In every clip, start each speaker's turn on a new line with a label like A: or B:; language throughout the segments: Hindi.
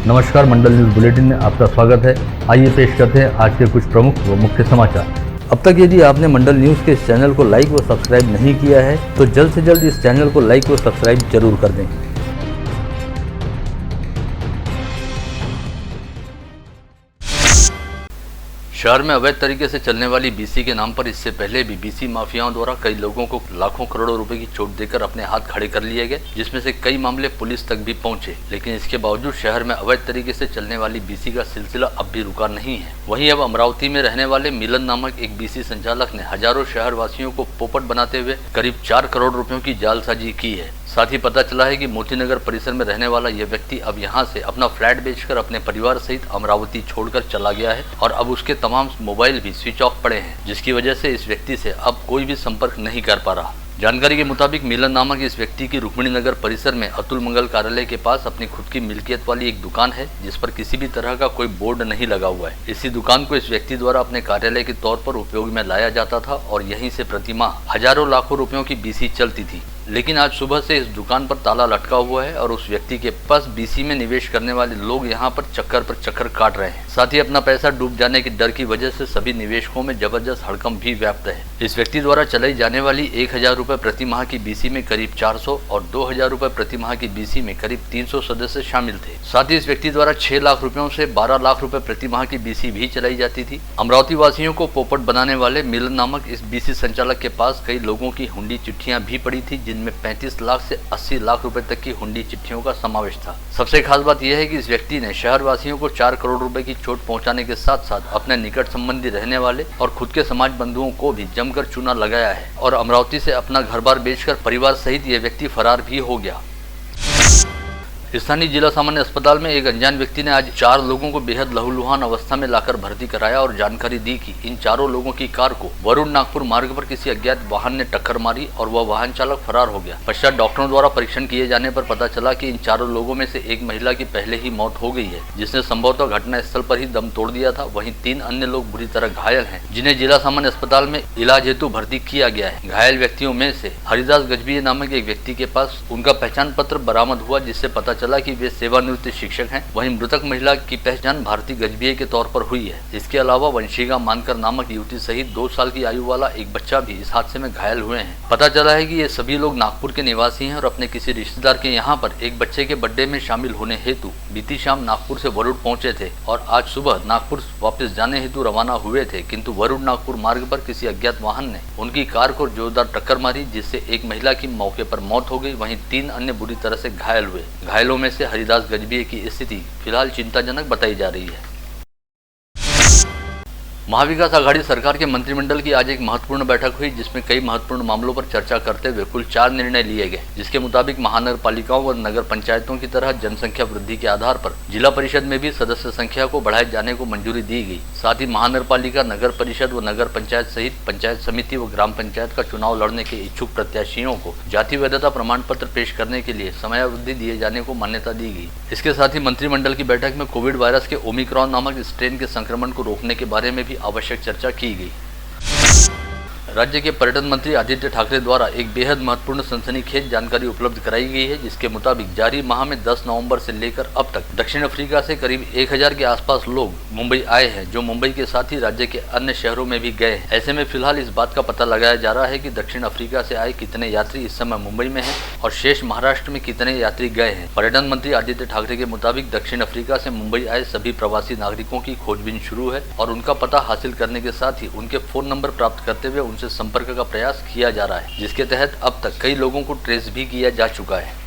A: नमस्कार, मंडल न्यूज बुलेटिन में आपका स्वागत है। आइए पेश करते हैं आज के कुछ प्रमुख व मुख्य समाचार। अब तक यदि आपने मंडल न्यूज के इस चैनल को लाइक व सब्सक्राइब नहीं किया है तो जल्द से जल्द इस चैनल को लाइक व सब्सक्राइब जरूर कर दें। शहर में अवैध तरीके से चलने वाली बीसी के नाम पर इससे पहले भी बीसी माफियाओं द्वारा कई लोगों को लाखों करोड़ों रुपए की चोट देकर अपने हाथ खड़े कर लिए गए, जिसमें से कई मामले पुलिस तक भी पहुंचे। लेकिन इसके बावजूद शहर में अवैध तरीके से चलने वाली बीसी का सिलसिला अब भी रुका नहीं है। वहीं अब अमरावती में रहने वाले मिलन नामक एक बीसी संचालक ने हजारों शहर वासियों को पोपट बनाते हुए करीब 4 करोड़ रुपयों की जालसाजी की है। साथ ही पता चला है कि मोतीनगर परिसर में रहने वाला यह व्यक्ति अब यहां से अपना फ्लैट बेचकर अपने परिवार सहित अमरावती छोड़कर चला गया है और अब उसके तमाम मोबाइल भी स्विच ऑफ पड़े हैं, जिसकी वजह से इस व्यक्ति से अब कोई भी संपर्क नहीं कर पा रहा। जानकारी के मुताबिक मिलन नामक इस व्यक्ति की रुक्मिणी नगर परिसर में अतुल मंगल कार्यालय के पास अपनी खुद की मिल्कियत वाली एक दुकान है, जिस पर किसी भी तरह का कोई बोर्ड नहीं लगा हुआ है। इसी दुकान को इस व्यक्ति द्वारा अपने कार्यालय के तौर पर उपयोग में लाया जाता था और यहीं से प्रतिमाह हजारों लाखों रुपयों की बीसी चलती थी। लेकिन आज सुबह से इस दुकान पर ताला लटका हुआ है और उस व्यक्ति के पास बीसी में निवेश करने वाले लोग यहां पर चक्कर काट रहे हैं। साथ ही अपना पैसा डूब जाने के डर की वजह से सभी निवेशकों में जबरदस्त हड़कंप भी व्याप्त है। इस व्यक्ति द्वारा चलाई जाने वाली 1000 रुपए प्रति माह की बीसी में करीब 400 और 2000 रुपए प्रति माह की बीसी में करीब 300 सदस्य शामिल थे। साथ ही इस व्यक्ति द्वारा 6 लाख रुपयों से 12 लाख रुपए प्रति माह की बीसी भी चलाई जाती थी। अमरावती वासियों को पोपट बनाने वाले मिलन नामक इस बीसी संचालक के पास कई लोगों की हुंडी चिट्ठियां भी पड़ी थी, जिनमें 35 लाख से 80 लाख रुपए तक की हुंडी चिट्ठियों का समावेश था। सबसे खास बात यह है कि इस व्यक्ति ने शहर वासियों को 4 करोड़ रुपए की चोट पहुंचाने के साथ साथ अपने निकट संबंधी रहने वाले और खुद के समाज बंधुओं को भी जमकर चूना लगाया है और अमरावती से अपना घर बार बेचकर परिवार सहित यह व्यक्ति फरार भी हो गया। स्थानीय जिला सामान्य अस्पताल में एक अनजान व्यक्ति ने आज 4 लोगों को बेहद लहूलुहान अवस्था में लाकर भर्ती कराया और जानकारी दी कि इन चारों लोगों की कार को वरुण नागपुर मार्ग पर किसी अज्ञात वाहन ने टक्कर मारी और वह वाहन चालक फरार हो गया। पश्चात डॉक्टरों द्वारा परीक्षण किए जाने पर पता चला कि इन चारों लोगों में से एक महिला की पहले ही मौत हो गई है, जिसने संभवतः घटना स्थल पर ही दम तोड़ दिया था। वहीं 3 अन्य लोग बुरी तरह घायल हैं, जिन्हें जिला सामान्य अस्पताल में इलाज हेतु भर्ती किया गया है। घायल व्यक्तियों में से हरिदास गजबीये नामक एक व्यक्ति के पास उनका पहचान पत्र बरामद हुआ, जिससे पता चला कि वे सेवानिवृत्त शिक्षक हैं। वहीं मृतक महिला की पहचान भारती गजबीये के तौर पर हुई है। इसके अलावा वंशिका मानकर नामक युवती सहित 2 साल की आयु वाला एक बच्चा भी इस हादसे में घायल हुए हैं। पता चला है कि ये सभी लोग नागपुर के निवासी हैं और अपने किसी रिश्तेदार के यहाँ पर एक बच्चे के बर्थडे में शामिल होने हेतु बीती शाम नागपुर से वरुण पहुंचे थे और आज सुबह नागपुर वापस जाने हेतु रवाना हुए थे, किंतु वरुण नागपुर मार्ग पर किसी अज्ञात वाहन ने उनकी कार को जोरदार टक्कर मारी, जिससे एक महिला की मौके पर मौत हो गई। वहीं 3 अन्य बुरी तरह से घायल हुए। घायलों में से हरिदास गजबीये की स्थिति फिलहाल चिंताजनक बताई जा रही है। महाविकास आघाड़ी सरकार के मंत्रिमंडल की आज एक महत्वपूर्ण बैठक हुई, जिसमें कई महत्वपूर्ण मामलों पर चर्चा करते हुए कुल 4 निर्णय लिए गए, जिसके मुताबिक महानगर पालिकाओं व नगर पंचायतों की तरह जनसंख्या वृद्धि के आधार पर जिला परिषद में भी सदस्य संख्या को बढ़ाए जाने को मंजूरी दी गई। साथ ही महानगर पालिका, नगर परिषद व नगर पंचायत सहित पंचायत समिति व ग्राम पंचायत का चुनाव लड़ने के इच्छुक प्रत्याशियों को जाति वैधता प्रमाण पत्र पेश करने के लिए समयावधि दिए जाने को मान्यता दी गई। इसके साथ ही मंत्रिमंडल की बैठक में कोविड वायरस के ओमिक्रॉन नामक स्ट्रेन के संक्रमण को रोकने के बारे में भी आवश्यक चर्चा की गई। राज्य के पर्यटन मंत्री आदित्य ठाकरे द्वारा एक बेहद महत्वपूर्ण सनसनीखेज जानकारी उपलब्ध कराई गई है, जिसके मुताबिक जारी माह में 10 नवंबर से लेकर अब तक दक्षिण अफ्रीका से करीब 1000 के आसपास लोग मुंबई आए हैं, जो मुंबई के साथ ही राज्य के अन्य शहरों में भी गए हैं। ऐसे में फिलहाल इस बात का पता लगाया जा रहा है कि दक्षिण अफ्रीका से आए कितने यात्री इस समय मुंबई में हैं और शेष महाराष्ट्र में कितने यात्री गए हैं। पर्यटन मंत्री आदित्य ठाकरे के मुताबिक दक्षिण अफ्रीका से मुंबई आए सभी प्रवासी नागरिकों की खोजबीन शुरू है और उनका पता हासिल करने के साथ ही उनके फोन नंबर प्राप्त करते हुए उनसे संपर्क का प्रयास किया जा रहा है, जिसके तहत अब तक कई लोगों को ट्रेस भी किया जा चुका है।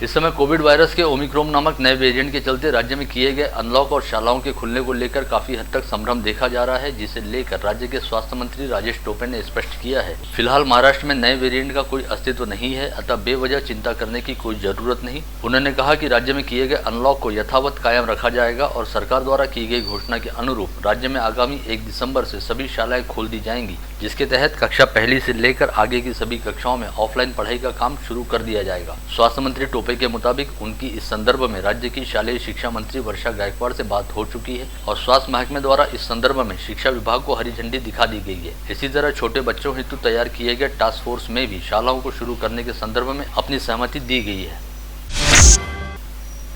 A: इस समय कोविड वायरस के ओमिक्रॉन नामक नए वेरिएंट के चलते राज्य में किए गए अनलॉक और शालाओं के खुलने को लेकर काफी हद तक संभ्रम देखा जा रहा है, जिसे लेकर राज्य के स्वास्थ्य मंत्री राजेश टोपे ने स्पष्ट किया है फिलहाल महाराष्ट्र में नए वेरिएंट का कोई अस्तित्व नहीं है, अतः बेवजह चिंता करने की कोई जरूरत नहीं। उन्होंने कहा कि राज्य में किए गए अनलॉक को यथावत कायम रखा जाएगा और सरकार द्वारा की गई घोषणा के अनुरूप राज्य में आगामी 1 दिसंबर से सभी शालाएं खोल दी जाएंगी, जिसके तहत कक्षा पहली से लेकर आगे की सभी कक्षाओं में ऑफलाइन पढ़ाई का काम शुरू कर दिया जाएगा। स्वास्थ्य मंत्री टोपे के मुताबिक उनकी इस संदर्भ में राज्य की शालेय शिक्षा मंत्री वर्षा गायकवाड़ से बात हो चुकी है और स्वास्थ्य महकमे द्वारा इस संदर्भ में शिक्षा विभाग को हरी झंडी दिखा दी गई है। इसी तरह छोटे बच्चों हेतु तैयार किए गए टास्क फोर्स में भी शालाओं को शुरू करने के संदर्भ में अपनी सहमति दी गई है।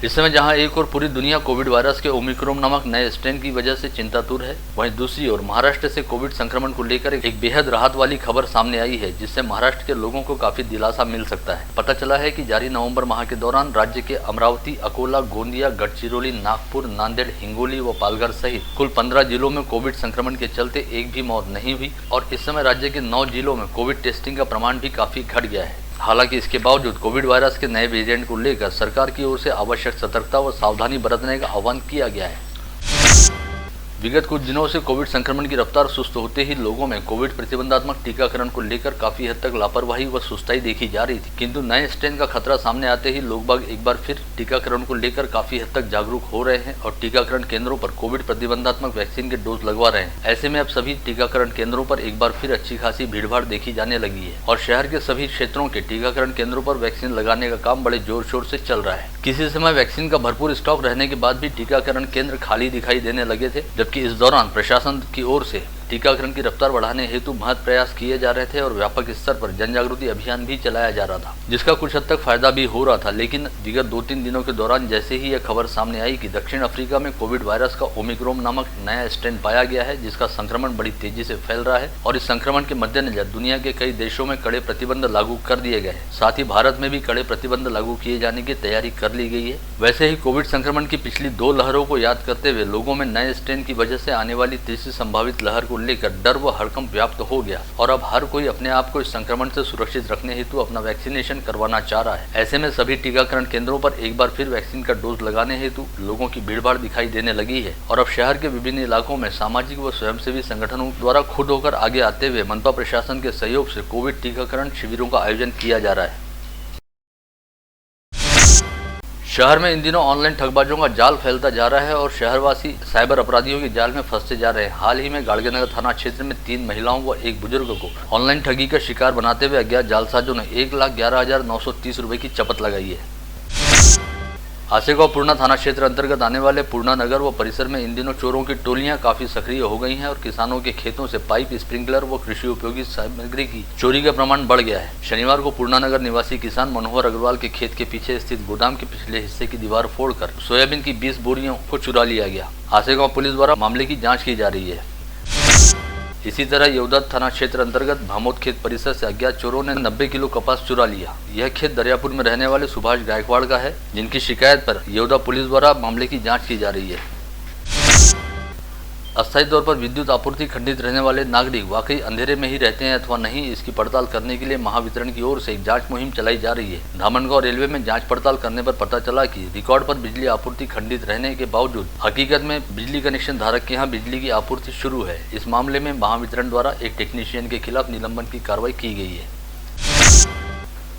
A: इस समय जहां एक और पूरी दुनिया कोविड वायरस के ओमिक्रॉन नामक नए स्ट्रेन की वजह से चिंतातुर है, वहीं दूसरी ओर महाराष्ट्र से कोविड संक्रमण को लेकर एक बेहद राहत वाली खबर सामने आई है, जिससे महाराष्ट्र के लोगों को काफी दिलासा मिल सकता है। पता चला है कि जारी नवंबर माह के दौरान राज्य के अमरावती, अकोला, गोंदिया, गढ़चिरौली, नागपुर, नांदेड़, हिंगोली व पालघर सहित कुल 15 जिलों में कोविड संक्रमण के चलते एक भी मौत नहीं हुई और इस समय राज्य के 9 जिलों में कोविड टेस्टिंग का प्रमाण भी काफी घट गया है। हालांकि इसके बावजूद कोविड वायरस के नए वेरिएंट को लेकर सरकार की ओर से आवश्यक सतर्कता व सावधानी बरतने का आह्वान किया गया है। विगत कुछ दिनों से कोविड संक्रमण की रफ्तार सुस्त होते ही लोगों में कोविड प्रतिबंधात्मक टीकाकरण को लेकर काफी हद तक लापरवाही व सुस्ताई देखी जा रही थी, किंतु नए स्ट्रेन का खतरा सामने आते ही लोग बाग एक बार फिर टीकाकरण को लेकर काफी हद तक जागरूक हो रहे हैं और टीकाकरण केंद्रों पर कोविड प्रतिबंधात्मक वैक्सीन के डोज लगवा रहे हैं। ऐसे में अब सभी टीकाकरण केंद्रों पर एक बार फिर अच्छी खासी भीड़भाड़ देखी जाने लगी है और शहर के सभी क्षेत्रों के टीकाकरण केंद्रों पर वैक्सीन लगाने का काम बड़े जोर शोर से चल रहा है। किसी समय वैक्सीन का भरपूर स्टॉक रहने के बाद भी टीकाकरण केंद्र खाली दिखाई देने लगे थे, जबकि इस दौरान प्रशासन की ओर से टीकाकरण की रफ्तार बढ़ाने हेतु महत प्रयास किए जा रहे थे और व्यापक स्तर पर जन जागृति अभियान भी चलाया जा रहा था, जिसका कुछ हद तक फायदा भी हो रहा था। लेकिन विगत 2-3 दिनों के दौरान जैसे ही यह खबर सामने आई कि दक्षिण अफ्रीका में कोविड वायरस का ओमिक्रॉन नामक नया स्ट्रेन पाया गया है, जिसका संक्रमण बड़ी तेजी से फैल रहा है और इस संक्रमण के मद्देनजर दुनिया के कई देशों में कड़े प्रतिबंध लागू कर दिए गए हैं। साथ ही भारत में भी कड़े प्रतिबंध लागू किए जाने की तैयारी कर ली गई है। वैसे ही कोविड संक्रमण की पिछली 2 लहरों को याद करते हुए लोगों में नए स्ट्रेन की वजह से आने वाली तीसरी संभावित लहर को लेकर डर व हड़कंप व्याप्त हो गया और अब हर कोई अपने आप को इस संक्रमण से सुरक्षित रखने हेतु अपना वैक्सीनेशन करवाना चाह रहा है। ऐसे में सभी टीकाकरण केंद्रों पर एक बार फिर वैक्सीन का डोज लगाने हेतु लोगों की भीड़भाड़ दिखाई देने लगी है और अब शहर के विभिन्न इलाकों में सामाजिक व स्वयंसेवी संगठनों द्वारा खुद होकर आगे आते हुए मनपा प्रशासन के सहयोग से कोविड टीकाकरण शिविरों का आयोजन किया जा रहा है। शहर में इन दिनों ऑनलाइन ठगबाजों का जाल फैलता जा रहा है और शहरवासी साइबर अपराधियों के जाल में फंसते जा रहे हैं। हाल ही में गाड़गेनगर थाना क्षेत्र में 3 महिलाओं व एक बुजुर्ग को ऑनलाइन ठगी का शिकार बनाते हुए अज्ञात जालसाजों ने 1,11,930 रुपए की चपत लगाई है। आसेगांव पूर्णा थाना क्षेत्र अंतर्गत आने वाले पूर्णा नगर व परिसर में इन दिनों चोरों की टोलियां काफी सक्रिय हो गई हैं और किसानों के खेतों से पाइप, स्प्रिंकलर व कृषि उपयोगी सामग्री की चोरी का प्रमाण बढ़ गया है। शनिवार को पूर्णा नगर निवासी किसान मनोहर अग्रवाल के खेत के पीछे स्थित गोदाम के पिछले हिस्से की दीवार फोड़कर सोयाबीन की 20 बोरियों को चुरा लिया गया। आसेगांव पुलिस द्वारा मामले की जाँच की जा रही है। इसी तरह येवदा थाना क्षेत्र अंतर्गत भामोद खेत परिसर से अज्ञात चोरों ने 90 किलो कपास चुरा लिया। यह खेत दरियापुर में रहने वाले सुभाष गायकवाड़ का है, जिनकी शिकायत पर येवदा पुलिस द्वारा मामले की जांच की जा रही है। अस्थायी तौर पर विद्युत आपूर्ति खंडित रहने वाले नागरिक वाकई अंधेरे में ही रहते हैं अथवा नहीं, इसकी पड़ताल करने के लिए महावितरण की ओर से एक जांच मुहिम चलाई जा रही है। धामनगांव रेलवे में जांच पड़ताल करने पर पता चला कि रिकॉर्ड पर बिजली आपूर्ति खंडित रहने के बावजूद हकीकत में बिजली कनेक्शन धारक के यहाँ बिजली की आपूर्ति शुरू है। इस मामले में महावितरण द्वारा एक टेक्नीशियन के खिलाफ निलंबन की कार्रवाई की गई है।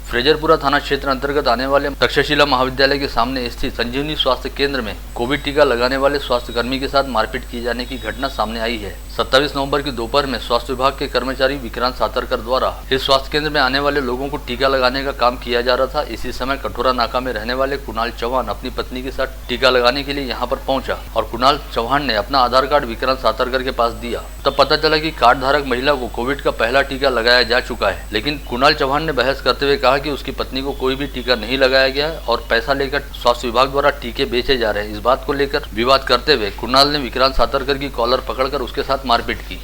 A: फ्रेजरपुरा थाना क्षेत्र अंतर्गत आने वाले तक्षशिला महाविद्यालय के सामने स्थित संजीवनी स्वास्थ्य केंद्र में कोविड टीका लगाने वाले स्वास्थ्यकर्मी के साथ मारपीट किए जाने की घटना सामने आई है। 27 नवंबर की दोपहर में स्वास्थ्य विभाग के कर्मचारी विक्रांत सातरकर द्वारा इस स्वास्थ्य केंद्र में आने वाले लोगों को टीका लगाने का काम किया जा रहा था। इसी समय कठोरा नाका में रहने वाले कुणाल चौहान अपनी पत्नी के साथ टीका लगाने के लिए यहाँ पर पहुंचा और कुणाल चौहान ने अपना आधार कार्ड विक्रांत सातरकर के पास दिया। तब पता चला कि कार्ड धारक महिला को कोविड का पहला टीका लगाया जा चुका है, लेकिन कुणाल चौहान ने बहस करते हुए कहा कि उसकी पत्नी को कोई भी टीका नहीं लगाया गया है और पैसा लेकर स्वास्थ्य विभाग द्वारा टीके बेचे जा रहे हैं। इस बात को लेकर विवाद करते हुए कुणाल ने विक्रांत सातरकर की कॉलर पकड़कर उसके साथ मारपीट की।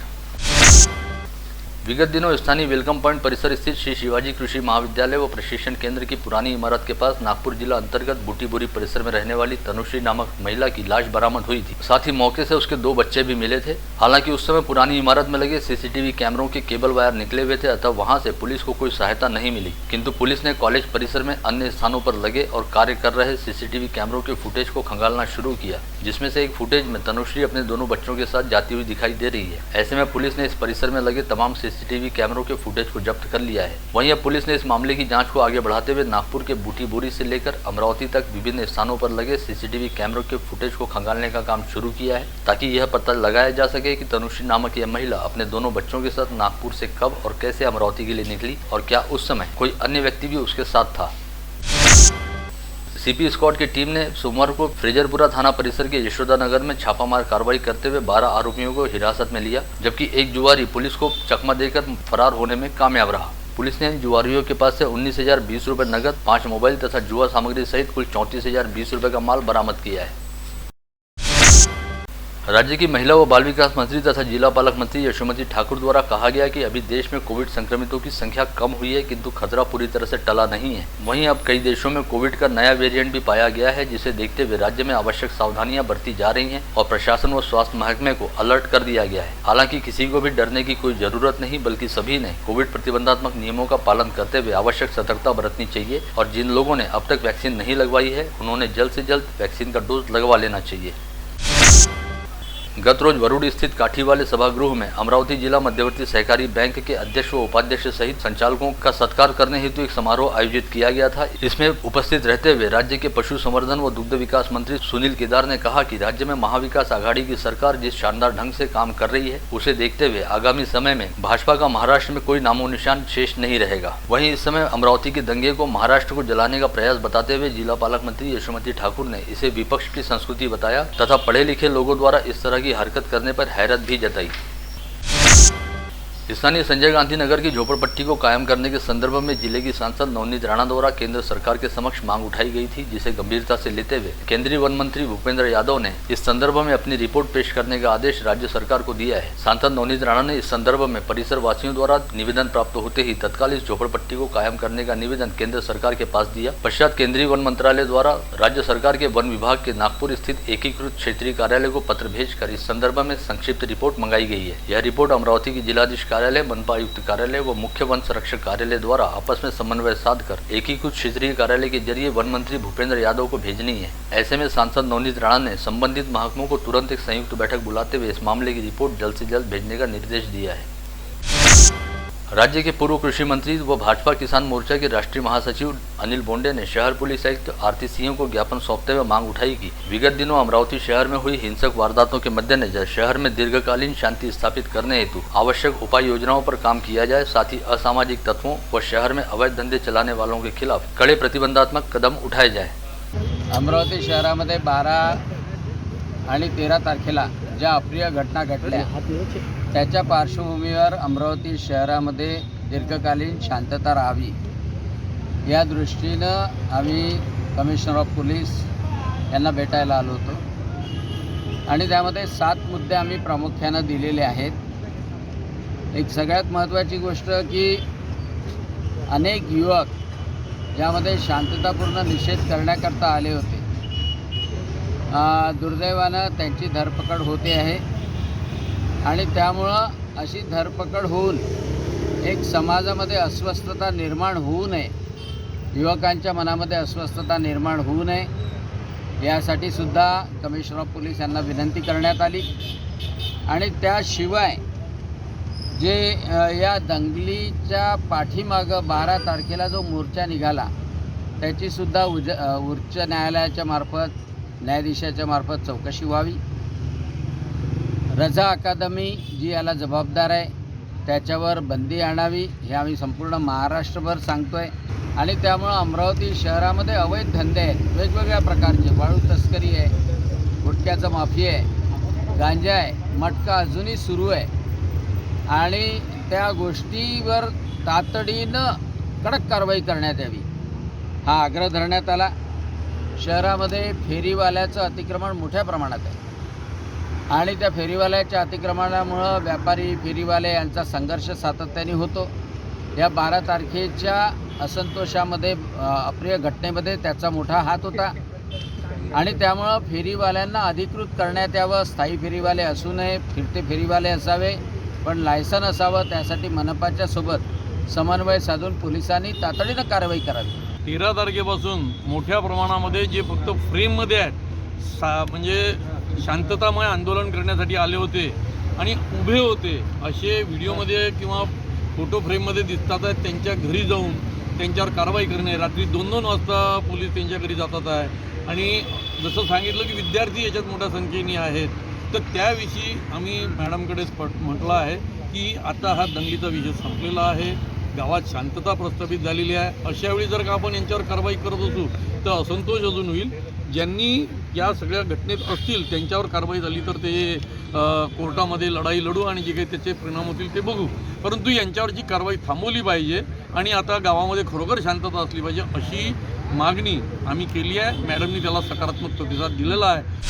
A: विगत दिनों स्थानीय वेलकम पॉइंट परिसर स्थित श्री शिवाजी कृषि महाविद्यालय व प्रशिक्षण केंद्र की पुरानी इमारत के पास नागपुर जिला अंतर्गत बूटीबोरी परिसर में रहने वाली तनुश्री नामक महिला की लाश बरामद हुई थी। साथ ही मौके से उसके 2 बच्चे भी मिले थे। हालांकि उस समय पुरानी इमारत में लगे सीसीटीवी कैमरों के केबल वायर निकले हुए थे, अतः वहां से पुलिस को कोई सहायता नहीं मिली। किंतु पुलिस ने कॉलेज परिसर में अन्य स्थानों पर लगे और कार्य कर रहे सीसीटीवी कैमरों के फुटेज को खंगालना शुरू किया, जिसमें से एक फुटेज में तनुश्री अपने दोनों बच्चों के साथ जाती हुई दिखाई दे रही है। ऐसे में पुलिस ने इस परिसर में लगे तमाम सीसीटीवी कैमरों के फुटेज को जब्त कर लिया है। वहीं अब पुलिस ने इस मामले की जांच को आगे बढ़ाते हुए नागपुर के बूटीबोरी से लेकर अमरावती तक विभिन्न स्थानों पर लगे सीसीटीवी कैमरों के फुटेज को खंगालने का काम शुरू किया है, ताकि यह पता लगाया जा सके कि तनुश्री नामक यह महिला अपने दोनों बच्चों के साथ नागपुर से कब और कैसे अमरावती के लिए निकली और क्या उस समय कोई अन्य व्यक्ति भी उसके साथ था। सीपी स्क्वाड की टीम ने सोमवार को फ्रेजरपुरा थाना परिसर के यशोदा नगर में छापामार कार्रवाई करते हुए 12 आरोपियों को हिरासत में लिया, जबकि एक जुआरी पुलिस को चकमा देकर फरार होने में कामयाब रहा। पुलिस ने जुआरियों के पास से 19,020 रुपए नगद, 5 मोबाइल तथा जुआ सामग्री सहित कुल 34,020 रुपए का माल बरामद किया है। राज्य की महिला व बाल विकास मंत्री तथा जिला पालक मंत्री यशोमती ठाकुर द्वारा कहा गया कि अभी देश में कोविड संक्रमितों की संख्या कम हुई है, किंतु खतरा पूरी तरह से टला नहीं है। वहीं अब कई देशों में कोविड का नया वेरिएंट भी पाया गया है, जिसे देखते हुए राज्य में आवश्यक सावधानियां बरती जा रही हैं और प्रशासन व स्वास्थ्य महकमे को अलर्ट कर दिया गया है। हालांकि किसी को भी डरने की कोई जरूरत नहीं, बल्कि सभी ने कोविड प्रतिबंधात्मक नियमों का पालन करते हुए आवश्यक सतर्कता बरतनी चाहिए और जिन लोगों ने अब तक वैक्सीन नहीं लगवाई है उन्होंने जल्द से जल्द वैक्सीन का डोज लगवा लेना चाहिए। गत रोज वरुड़ स्थित काठीवाले सभागृह में अमरावती जिला मध्यवर्ती सहकारी बैंक के अध्यक्ष व उपाध्यक्ष सहित संचालकों का सत्कार करने हेतु एक समारोह आयोजित किया गया था। इसमें उपस्थित रहते हुए राज्य के पशु संवर्धन व दुग्ध विकास मंत्री सुनील केदार ने कहा कि राज्य में महाविकास आघाड़ी की सरकार जिस शानदार ढंग से काम कर रही है, उसे देखते हुए आगामी समय में भाजपा का महाराष्ट्र में कोई नामो निशान शेष नहीं रहेगा। वहीं इस समय अमरावती के दंगे को महाराष्ट्र को जलाने का प्रयास बताते हुए जिला पालक मंत्री यशोमती ठाकुर ने इसे विपक्ष की संस्कृति बताया तथा पढ़े लिखे लोगों द्वारा इस तरह की हरकत करने पर हैरत भी जताई। स्थानीय संजय गांधी नगर की झोपड़पट्टी को कायम करने के संदर्भ में जिले की सांसद नवनीत राणा द्वारा केंद्र सरकार के समक्ष मांग उठाई गई थी, जिसे गंभीरता से लेते हुए केंद्रीय वन मंत्री भूपेंद्र यादव ने इस संदर्भ में अपनी रिपोर्ट पेश करने का आदेश राज्य सरकार को दिया है। सांसद नवनीत राणा ने इस संदर्भ में परिसर वासियों द्वारा निवेदन प्राप्त होते ही तत्काल इस झोपड़पट्टी को कायम करने का निवेदन केंद्र सरकार के पास दिया। पश्चात केंद्रीय वन मंत्रालय द्वारा राज्य सरकार के वन विभाग के नागपुर स्थित एकीकृत क्षेत्रीय कार्यालय को पत्र भेजकर इस संदर्भ में संक्षिप्त रिपोर्ट मंगाई गई है। यह रिपोर्ट अमरावती की जिलाधीश कार्यालय, मनपा आयुक्त कार्यालय व मुख्य वन संरक्षक कार्यालय द्वारा आपस में समन्वय साधकर एकीकृत क्षेत्रीय कार्यालय के जरिए वन मंत्री भूपेंद्र यादव को भेजनी है। ऐसे में सांसद नवनीत राणा ने संबंधित महकमों को तुरंत एक संयुक्त बैठक बुलाते हुए इस मामले की रिपोर्ट जल्द से जल्द भेजने का निर्देश दिया है। राज्य के पूर्व कृषि मंत्री व भाजपा किसान मोर्चा के राष्ट्रीय महासचिव अनिल बोंडे ने शहर पुलिस आयुक्त आरती सिंह को ज्ञापन सौंपते हुए मांग उठाई कि विगत दिनों अमरावती शहर में हुई हिंसक वारदातों के मद्देनजर शहर में दीर्घकालीन शांति स्थापित करने हेतु आवश्यक उपाय योजनाओं पर काम किया जाए। साथ ही असामाजिक तत्वों व शहर में अवैध धंधे चलाने वालों के खिलाफ कड़े प्रतिबंधात्मक कदम उठाए जाए।
B: अमरावती शहरामध्ये 12 आणि 13 तारखेला ज्या अप्रिय घटना घडल्या त्याच्या पार्श्वभूमीवर अमरावती शहरामध्ये दीर्घकालीन शांतता राहावी या दृष्टीनं आम्ही कमिशनर ऑफ पोलीस यांना भेटायला आलो होतो आणि त्यामध्ये 7 मुद्दे आम्ही प्रामुख्याने दिलेले आहेत। एक सगळ्यात महत्त्वाची गोष्ट की अनेक युवक ज्यामध्ये शांततापूर्ण निषेध करण्याकरता आले होते, दुर्दैवानं त्यांची धरपकड होते आहे आणि त्यामुळं अशी धरपकड होऊन एक समाजामध्ये अस्वस्थता निर्माण होऊ नये, युवकांच्या मनामध्ये अस्वस्थता निर्माण होऊ नये यासाठी सुद्धा कमिशनर ऑफ पोलीस यांना विनंती करण्यात आली। आणि त्याशिवाय जे या दंगलीच्या पाठीमागं 12 तारखेला जो मोर्चा निघाला त्याची सुद्धा उच्च न्यायालयाच्या मार्फत, न्यायाधीशाच्या मार्फत चौकशी व्हावी। रजा अकादमी जी याला जबाबदार आहे त्याच्यावर बंदी आणावी हे आम्ही संपूर्ण महाराष्ट्रभर सांगतोय। आणि त्यामुळे अमरावती शहरामध्ये अवैध धंदे आहेत, वेगवेगळ्या प्रकारचे, वाळू तस्करी आहे, गुटख्याचा माफिया आहे, गांजा आहे, मटका अजूनही सुरू आहे आणि त्या गोष्टीवर तातडीनं कडक कारवाई करण्यात यावी हा आग्रह धरण्यात आला। शहरामध्ये फेरीवाल्याचं अतिक्रमण मोठ्या प्रमाणात आहे आणि त्या फेरीवाल्याच्या अतिक्रमणामुळं व्यापारी, फेरीवाले यांचा संघर्ष सातत्याने होतो। या 12 तारखेच्या असंतोषामध्ये, अप्रिय घटनेमध्ये त्याचा मोठा हात होता आणि त्यामुळं फेरीवाल्यांना अधिकृत करण्यात यावं। स्थायी फेरीवाले असू नये, फिरते फेरीवाले असावे, पण लायसन असावं। त्यासाठी मनपाच्या सोबत समन्वय साधून पोलिसांनी तातडीनं कारवाई करावी।
C: 13 तारखेपासून मोठ्या प्रमाणामध्ये जे फक्त फ्रेममध्ये आहेत, म्हणजे शांततामय आंदोलन करण्यासाठी आले होते आणि उभे होते असे व्हिडिओमध्ये किंवा फोटो फ्रेममध्ये दिसतात आहेत, त्यांच्या घरी जाऊन त्यांच्यावर कारवाई करणे। रात्री 2-2 वाजता पोलीस त्यांच्या घरी जातात आहे आणि जसं सांगितलं की विद्यार्थी याच्यात मोठ्या संख्येने आहेत, तर त्याविषयी आम्ही मॅडमकडे म्हटलं आहे की आता हा दंगलीचा विषय संपलेला आहे, गावात शांतता प्रस्थापित झालेली आहे। अशावेळी जर का आपण यांच्यावर कारवाई करत असू तर असंतोष अजून होईल। ज्यांनी या सगळ्या घटनेत असतील त्यांच्यावर कारवाई झाली तर ते कोर्टामध्ये लढाई लढू आणि जे काही त्याचे परिणाम होतील ते बघू, परंतु यांच्यावरची कारवाई थांबवली पाहिजे आणि आता गावामध्ये खरोखर शांतता असली पाहिजे अशी मागणी आम्ही केली आहे। मॅडमनी त्याला सकारात्मक प्रतिसाद दिलेला आहे।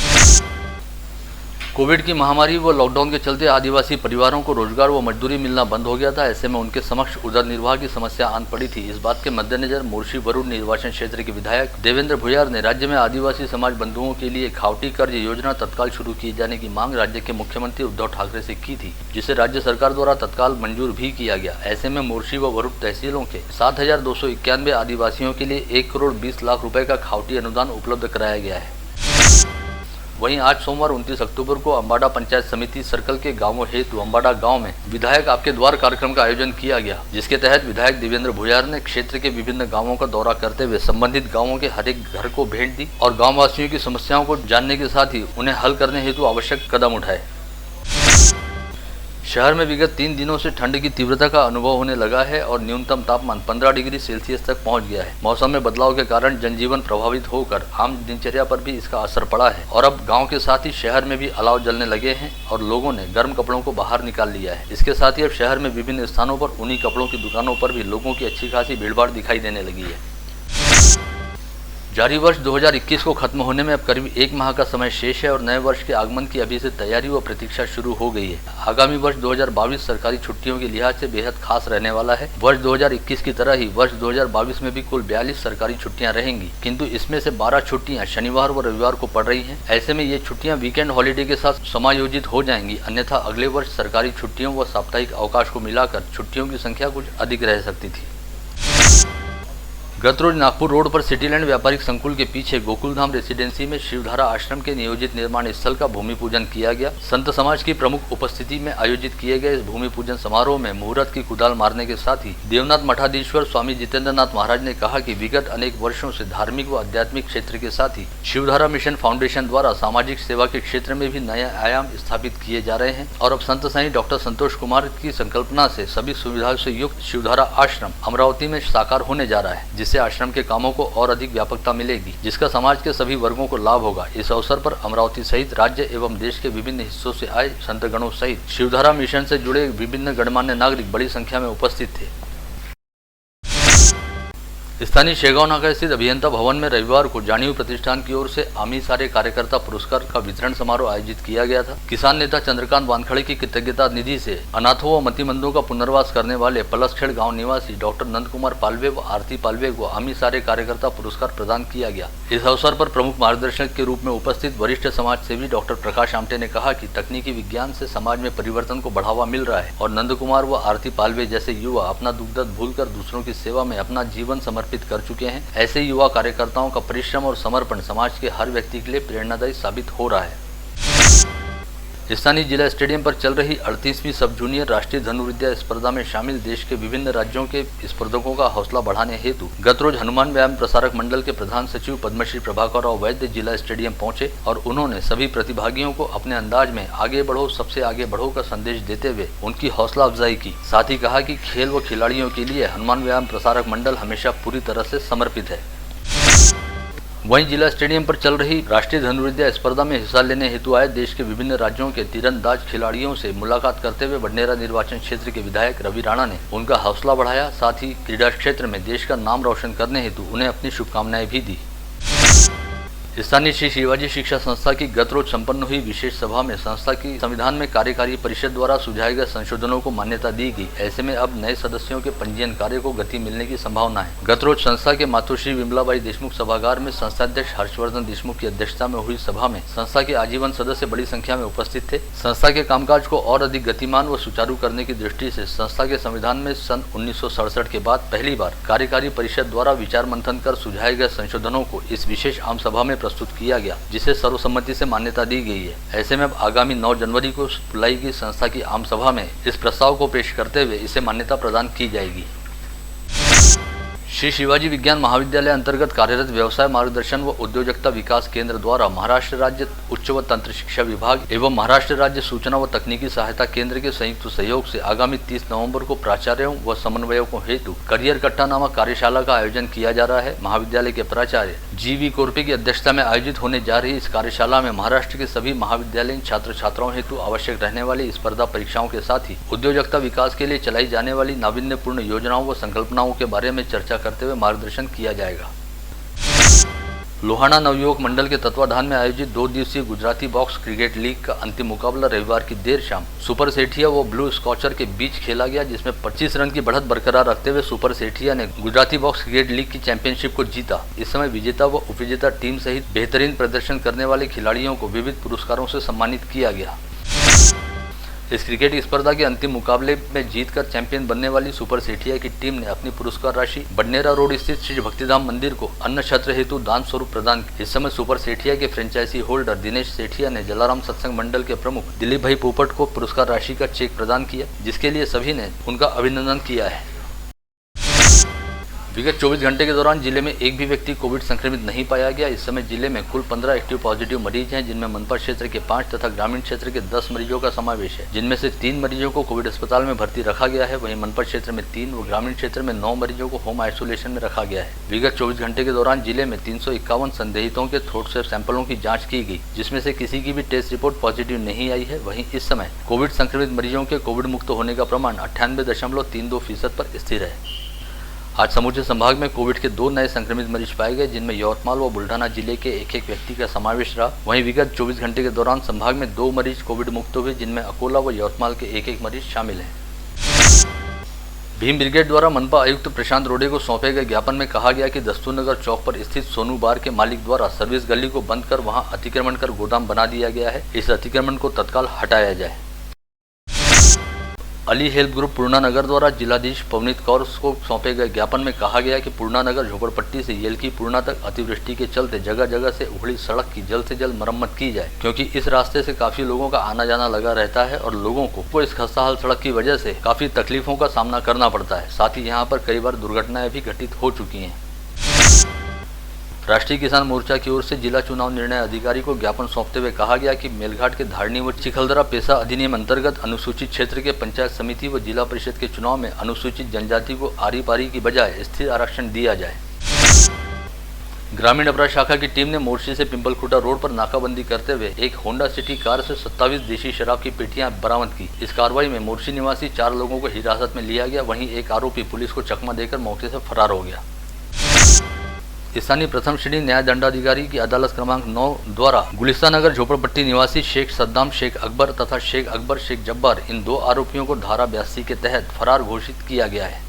A: कोविड की महामारी व लॉकडाउन के चलते आदिवासी परिवारों को रोजगार व मजदूरी मिलना बंद हो गया था। ऐसे में उनके समक्ष उदर निर्वाह की समस्या आन पड़ी थी। इस बात के मद्देनजर मोर्शी वरुण निर्वाचन क्षेत्र के विधायक देवेंद्र भुयार ने राज्य में आदिवासी समाज बंधुओं के लिए खावटी कर्ज योजना तत्काल शुरू किए जाने की मांग राज्य के मुख्यमंत्री उद्धव ठाकरे से की थी, जिसे राज्य सरकार द्वारा तत्काल मंजूर भी किया गया। ऐसे में मोर्शी व वरुण तहसीलों के 7,291 आदिवासियों के लिए 1,20,00,000 रुपए का खावटी अनुदान उपलब्ध कराया गया है। वहीं आज सोमवार 29 अक्टूबर को अम्बाडा पंचायत समिति सर्कल के गांवों हेतु अम्बाडा गांव में विधायक आपके द्वार कार्यक्रम का आयोजन किया गया, जिसके तहत विधायक देवेंद्र भुयार ने क्षेत्र के विभिन्न गांवों का दौरा करते हुए संबंधित गांवों के हर एक घर को भेंट दी और गाँव वासियों की समस्याओं को जानने के साथ ही उन्हें हल करने हेतु आवश्यक कदम उठाए। शहर में विगत 3 दिनों से ठंड की तीव्रता का अनुभव होने लगा है और न्यूनतम तापमान 15 डिग्री सेल्सियस तक पहुंच गया है। मौसम में बदलाव के कारण जनजीवन प्रभावित होकर आम दिनचर्या पर भी इसका असर पड़ा है और अब गांव के साथ ही शहर में भी अलाव जलने लगे हैं और लोगों ने गर्म कपड़ों को बाहर निकाल लिया है। इसके साथ ही अब शहर में विभिन्न स्थानों पर उन्हीं कपड़ों की दुकानों पर भी लोगों की अच्छी खासी भीड़भाड़ दिखाई देने लगी है। जारी वर्ष 2021 को खत्म होने में अब करीब 1 माह का समय शेष है और नए वर्ष के आगमन की अभी से तैयारी व प्रतीक्षा शुरू हो गई है। आगामी वर्ष 2022 सरकारी छुट्टियों के लिहाज से बेहद खास रहने वाला है। वर्ष 2021 की तरह ही वर्ष 2022 में भी कुल 42 सरकारी छुट्टियां रहेंगी, किंतु इसमें से 12 छुट्टियां शनिवार व रविवार को पड़ रही हैं। ऐसे में ये छुट्टियां वीकेंड हॉलीडे के साथ समायोजित हो जाएंगी, अन्यथा अगले वर्ष सरकारी छुट्टियों व साप्ताहिक अवकाश को मिलाकर छुट्टियों की संख्या कुछ अधिक रह सकती थी। गत रोज नागपुर रोड पर सिटीलैंड व्यापारिक संकुल के पीछे गोकुलधाम रेसिडेंसी में शिवधारा आश्रम के नियोजित निर्माण स्थल का भूमि पूजन किया गया। संत समाज की प्रमुख उपस्थिति में आयोजित किए गए इस भूमि पूजन समारोह में मुहूर्त की कुदाल मारने के साथ ही देवनाथ मठाधीश्वर स्वामी जितेंद्रनाथ महाराज ने कहा कि विगत अनेक वर्षों से धार्मिक व आध्यात्मिक क्षेत्र के साथ ही शिवधारा मिशन फाउंडेशन द्वारा सामाजिक सेवा के क्षेत्र में भी नए आयाम स्थापित किए जा रहे हैं और अब संत साईं डॉक्टर संतोष कुमार की संकल्पना से सभी सुविधाओं से युक्त शिवधारा आश्रम अमरावती में साकार होने जा रहा है, जिससे आश्रम के कामों को और अधिक व्यापकता मिलेगी, जिसका समाज के सभी वर्गों को लाभ होगा। इस अवसर पर अमरावती सहित राज्य एवं देश के विभिन्न हिस्सों से आए संतगणों सहित शिवधारा मिशन से जुड़े विभिन्न गणमान्य नागरिक बड़ी संख्या में उपस्थित थे। स्थानीय शेगांव नाका स्थित अभियंता भवन में रविवार को जानीव प्रतिष्ठान की ओर से आमी सारे कार्यकर्ता पुरस्कार का वितरण समारोह आयोजित किया गया था। किसान नेता चंद्रकांत वानखड़े की कृतज्ञता निधि से अनाथों व मतिमंदों का पुनर्वास करने वाले पलसखेड़ गांव निवासी डॉक्टर नंद कुमार पालवे व आरती पालवे को आमी सारे कार्यकर्ता पुरस्कार प्रदान किया गया। इस अवसर पर प्रमुख मार्गदर्शक के रूप में उपस्थित वरिष्ठ समाज सेवी डॉक्टर प्रकाश आमटे ने कहा कि तकनीकी विज्ञान से समाज में परिवर्तन को बढ़ावा मिल रहा है और नंद कुमार व आरती पालवे जैसे युवा अपना दुख दर्द भूलकर दूसरों की सेवा में अपना जीवन समर्पित कर चुके हैं। ऐसे युवा कार्यकर्ताओं का परिश्रम और समर्पण समाज के हर व्यक्ति के लिए प्रेरणादायी साबित हो रहा है। स्थानीय जिला स्टेडियम पर चल रही 38वीं सब जूनियर राष्ट्रीय धनुर्विद्या स्पर्धा में शामिल देश के विभिन्न राज्यों के स्पर्धकों का हौसला बढ़ाने हेतु गत रोज हनुमान व्यायाम प्रसारक मंडल के प्रधान सचिव पद्मश्री प्रभाकर राव वैद्य जिला स्टेडियम पहुंचे और उन्होंने सभी प्रतिभागियों को अपने अंदाज में आगे बढ़ो सबसे आगे बढ़ो का संदेश देते हुए उनकी हौसला अफजाई की। साथ ही कहा कि खेल व खिलाड़ियों के लिए हनुमान व्यायाम प्रसारक मंडल हमेशा पूरी तरह से समर्पित है। वहीं जिला स्टेडियम पर चल रही राष्ट्रीय धनुर्विद्या स्पर्धा में हिस्सा लेने हेतु आए देश के विभिन्न राज्यों के तीरंदाज खिलाड़ियों से मुलाकात करते हुए बडनेरा निर्वाचन क्षेत्र के विधायक रवि राणा ने उनका हौसला बढ़ाया। साथ ही क्रीडा क्षेत्र में देश का नाम रोशन करने हेतु उन्हें अपनी शुभकामनाएं भी दी। स्थानीय श्री शिवाजी शिक्षा संस्था की गत रोज संपन्न हुई विशेष सभा में संस्था की संविधान में कार्यकारी परिषद द्वारा सुझाए गए संशोधनों को मान्यता दी गई। ऐसे में अब नए सदस्यों के पंजीयन कार्य को गति मिलने की संभावना है। गत रोज संस्था के मातोश्री विमलाबाई देशमुख सभागार में संस्थाध्यक्ष हर्षवर्धन देशमुख की अध्यक्षता में हुई सभा में संस्था के आजीवन सदस्य बड़ी संख्या में उपस्थित थे। संस्था के कामकाज को और अधिक गतिमान व सुचारू करने की दृष्टि से संस्था के संविधान में सन 1967 के बाद पहली बार कार्यकारी परिषद द्वारा विचार मंथन कर सुझाए गए संशोधनों को इस विशेष आम सभा में प्रस्तुत किया गया, जिसे सर्वसम्मति से मान्यता दी गई है। ऐसे में अब आगामी 9 जनवरी को बुलाई गई संस्था की आम सभा में इस प्रस्ताव को पेश करते हुए इसे मान्यता प्रदान की जाएगी। श्री शिवाजी विज्ञान महाविद्यालय अंतर्गत कार्यरत व्यवसाय मार्गदर्शन व उद्योजकता विकास केंद्र द्वारा महाराष्ट्र राज्य उच्च व तंत्र शिक्षा विभाग एवं महाराष्ट्र राज्य सूचना व तकनीकी सहायता केंद्र के संयुक्त सहयोग से आगामी 30 नवंबर को प्राचार्यों व समन्वयकों हेतु करियर कट्टा नामक कार्यशाला का आयोजन किया जा रहा है। महाविद्यालय के प्राचार्य जी.वी. कोरपे की अध्यक्षता में आयोजित होने जा रही इस कार्यशाला में महाराष्ट्र के सभी महाविद्यालयीन छात्र छात्राओं हेतु आवश्यक रहने वाली स्पर्धा परीक्षाओं के साथ ही उद्योजकता विकास के लिए चलाई जाने वाली नावीन्यपूर्ण योजनाओं व संकल्पनाओं के बारे में चर्चा करते हुए मार्गदर्शन किया जाएगा। लोहाना नवयुवक मंडल के तत्वाधान में आयोजित 2 दिवसीय गुजराती बॉक्स क्रिकेट लीग का अंतिम मुकाबला रविवार की देर शाम सुपर सेठिया व ब्लू स्कॉचर के बीच खेला गया, जिसमें 25 रन की बढ़त बरकरार रखते हुए सुपर सेठिया ने गुजराती बॉक्स क्रिकेट लीग की चैंपियनशिप को जीता। इस समय विजेता व उपविजेता टीम सहित बेहतरीन प्रदर्शन करने वाले खिलाड़ियों को विविध पुरस्कारों से सम्मानित किया गया। इस क्रिकेट स्पर्धा के अंतिम मुकाबले में जीतकर चैंपियन बनने वाली सुपर सेठिया की टीम ने अपनी पुरस्कार राशि बडनेरा रोड स्थित श्री भक्तिधाम मंदिर को अन्न छत्र हेतु दान स्वरूप प्रदान की। इस समय सुपर सेठिया के फ्रेंचाइजी होल्डर दिनेश सेठिया ने जलाराम सत्संग मंडल के प्रमुख दिलीप भाई पोपट को पुरस्कार राशि का चेक प्रदान किया, जिसके लिए सभी ने उनका अभिनंदन किया है। विगत 24 घंटे के दौरान जिले में एक भी व्यक्ति कोविड संक्रमित नहीं पाया गया। इस समय जिले में कुल 15 एक्टिव पॉजिटिव मरीज हैं, जिनमें मनपा क्षेत्र के 5 तथा ग्रामीण क्षेत्र के 10 मरीजों का समावेश है, जिनमें से 3 मरीजों को कोविड अस्पताल में भर्ती रखा गया है। वहीं मनपा क्षेत्र में 3 व ग्रामीण क्षेत्र में 9 मरीजों को होम आइसोलेशन में रखा गया है। विगत 24 घंटे के दौरान जिले में 351 संदेहितों के थ्रोट स्वेब सैंपलों की जाँच की गई, जिसमें से किसी की भी टेस्ट रिपोर्ट पॉजिटिव नहीं आई है। वहीं इस समय कोविड संक्रमित मरीजों के कोविड मुक्त होने का प्रमाण 98.32% पर स्थिर है। आज समूचे संभाग में कोविड के 2 नए संक्रमित मरीज पाए गए, जिनमें यवतमाल व बुल्ढाना जिले के एक व्यक्ति का समावेश रहा। वहीं विगत 24 घंटे के दौरान संभाग में 2 मरीज कोविड मुक्त हुए, जिनमें अकोला व यवतमाल के एक मरीज शामिल हैं। भीम ब्रिगेड द्वारा मनपा आयुक्त प्रशांत रोडे को सौंपे गए ज्ञापन में कहा गया कि दस्तूरनगर चौक पर स्थित सोनू बार के मालिक द्वारा सर्विस गली को बंद कर वहां अतिक्रमण कर गोदाम बना दिया गया है। इस अतिक्रमण को तत्काल हटाया जाए। अली हेल्प ग्रुप पूर्णा नगर द्वारा जिलाधीश पवनीत कौर को सौंपे गए ज्ञापन में कहा गया कि पूर्णा नगर झोपड़पट्टी से येलकी पूर्णा तक अतिवृष्टि के चलते जगह जगह से उखड़ी सड़क की जल्द से जल्द मरम्मत की जाए, क्योंकि इस रास्ते से काफी लोगों का आना जाना लगा रहता है और लोगों को इस खस्ताहाल सड़क की वजह से काफी तकलीफों का सामना करना पड़ता है। साथ ही यहाँ पर कई बार दुर्घटनाएं भी घटित हो चुकी हैं। राष्ट्रीय किसान मोर्चा की ओर से जिला चुनाव निर्णय अधिकारी को ज्ञापन सौंपते हुए कहा गया कि मेलघाट के धारणी व चिखलदरा पेशा अधिनियम अंतर्गत अनुसूचित क्षेत्र के पंचायत समिति व जिला परिषद के चुनाव में अनुसूचित जनजाति को आरी पारी की बजाय स्थिर आरक्षण दिया जाए। ग्रामीण अपराध शाखा की टीम ने मोर्शी से पिंपलखुटा रोड पर नाकाबंदी करते हुए एक होंडा सिटी कार से 27 देशी शराब की पेटियां बरामद की। इस कार्रवाई में मोर्शी निवासी 4 लोगों को हिरासत में लिया गया। वहीं एक आरोपी पुलिस को चकमा देकर मौके से फरार हो गया। स्थानीय प्रथम श्रेणी न्याय दंडाधिकारी की अदालत क्रमांक 9 द्वारा गुलिस्तान नगर झोपड़पट्टी निवासी शेख सद्दाम शेख अकबर तथा शेख अकबर शेख जब्बार इन 2 आरोपियों को धारा 82 के तहत फरार घोषित किया गया है।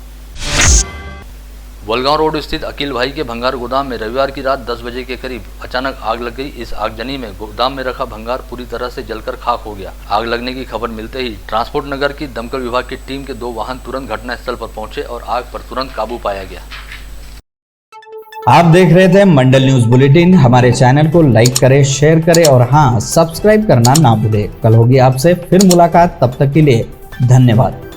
A: वलगांव रोड स्थित अकील भाई के भंगार गोदाम में रविवार की रात 10 बजे के करीब अचानक आग लग गई। इस आगजनी में गोदाम में रखा भंगार पूरी तरह से जलकर खाक हो गया। आग लगने की खबर मिलते ही ट्रांसपोर्ट नगर की दमकल विभाग की टीम के 2 वाहन तुरंत घटनास्थल पर पहुंचे और आग पर तुरंत काबू पाया गया।
D: आप देख रहे थे मंडल न्यूज बुलेटिन। हमारे चैनल को लाइक करें, शेयर करें और हाँ, सब्सक्राइब करना ना भूलें। कल होगी आपसे फिर मुलाकात, तब तक के लिए धन्यवाद।